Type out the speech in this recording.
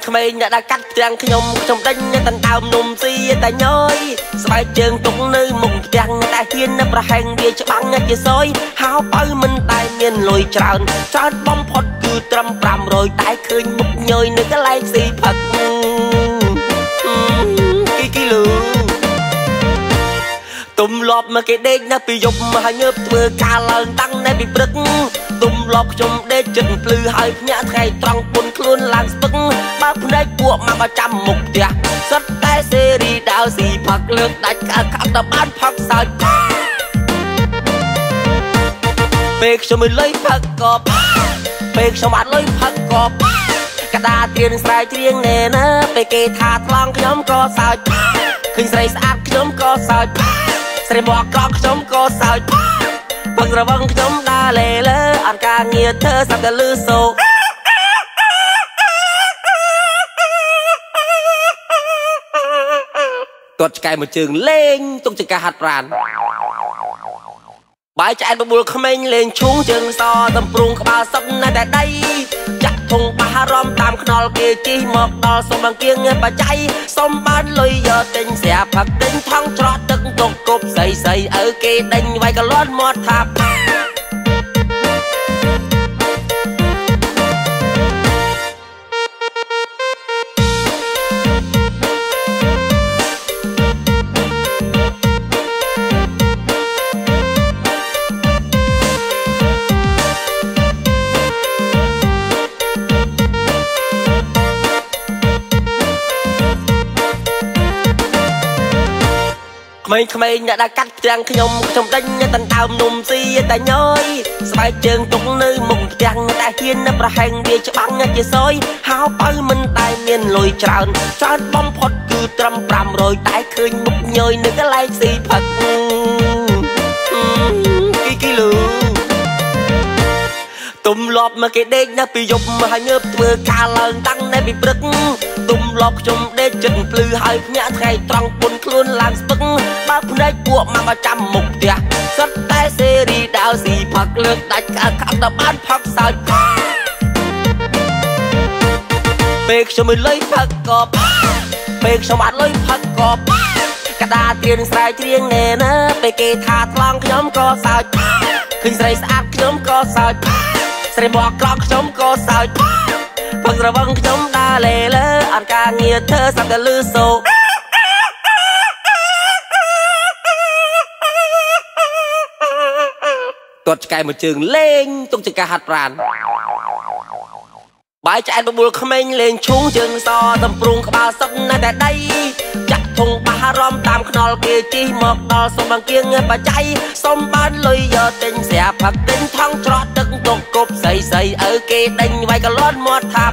ក្មេងអ្នកដែលកាត់ទាំងខ្ញុំខ្ញុំដេញតែដើមនំស៊ីតែញយស្បែកជើងទុកនៅមុខផ្ទះតែហ៊ានប្រហែងវាច្បាំងជាសយហៅបើមិនតែមានលុយច្រើនបំផុតគឺត្រឹម500តែឃើញមុខញយនៅកន្លែងស៊ីផឹកគីឡូទុំលប់មកគេដេកនៅពីយប់មកហើយងើបធ្វើការឡើងតាំងនៅពីព្រឹកទុំលប់ខ្ញុំដេកចិត្តភ្លឺហើយភ្ញាក់ថ្ងៃត្រង់ពុនខ្លួនឡើងស្ពឹកបើភ្នែកពួកមកចាំមុខផ្ទះសិតតែសេរីដើរស៊ីផឹកលើកដាច់កាត់ដល់បានផឹកសើចពេលខ្ញុំមិនលុយផឹកកបពេលខ្ញុំអត់លុយផឹកកបកដាទៀនស្រែកច្រៀងណែណាពេលគេថាថ្លង់ខ្ញុំក៏សើចឃើញស្រីស្អាតខ្ញុំក៏សើចស្រីមកក្រក់ខ្ញុំក៏សើចពឹងរវឹងខ្ញុំដើរលេលើអត់ការងារធ្វើសាប់តែលឺសូទាត់ឆ្កែមួយជើងលេងទុកចង្កាហាត់ប្រានបាយឆ្អែតបបួលក្មេងលេងឈូងជើងសតម្ព្រុងក្បាលសឹកនៅតែដៃចាក់ធុងបារម្ភតាមខ្នល់គេជិះមកដល់សុំអង្គៀងបច្ច័យសុំបានលុយយកទិញស្រាផឹកទិញថងច្រកទឹកទុកគប់ស្អីឪគេដេញវាយកលន់មាត់ថាក្មេងអ្នកដែលកាត់ទាំងខ្ញុំដេញតែដើមនំស៊ីតែញយស្បែកជើងទុកនៅមុខផ្ទះតែហ៊ានប្រហែងវាច្បាំងជាសយហៅបើមិនតែមានលុយច្រើនបំផុតគឺត្រឹម500តែឃើញមុខញយនៅកន្លែងស៊ីផឹកគីឡូទុំលប់មកគេដេកនៅពីយប់មកហើយងើបធ្វើការឡើងតាំងនៅពីព្រឹកទុំលប់ខ្ញុំដេកចិត្តភ្លឺហើយភ្ញាក់ថ្ងៃត្រង់ពុនខ្លួនឡើងស្ពឹកបើភ្នែកពួកមកចាំមុខផ្ទះសិតតែសេរីដើរស៊ីផឹកលើកដាច់កាត់ដល់បានផឹកសើចពេលខ្ញុំមិនលុយផឹកកបពេលខ្ញុំអត់លុយផឹកកបកដាទៀនស្រែកច្រៀងណែណាពេលគេថាថ្លង់ខ្ញុំក៏សើចឃើញស្រីស្អាតខ្ញុំក៏សើចស្រីមកក្រក់ខ្ញុំក៏សើចពឹងរវឹងខ្ញុំដើរលេលើអត់ការងារធ្វើសាប់តែលឺសូទាត់ឆ្កែមួយជើងលេងទុកចង្កាហាត់ប្រានបាយឆ្អែតបបួលក្មេងលេងឈូងជើងសតម្ព្រុងក្បាលសឹកនៅតែដៃចាក់ធុងបារម្ភតាមខ្នល់គេជិះមកដល់សុំអង្គៀងបច្ច័យសុំបានលុយយកទិញស្រាផឹកទិញថងច្រកទឹកទុកគប់ស្អីឪគេដេញវាយកលន់មាត់ថា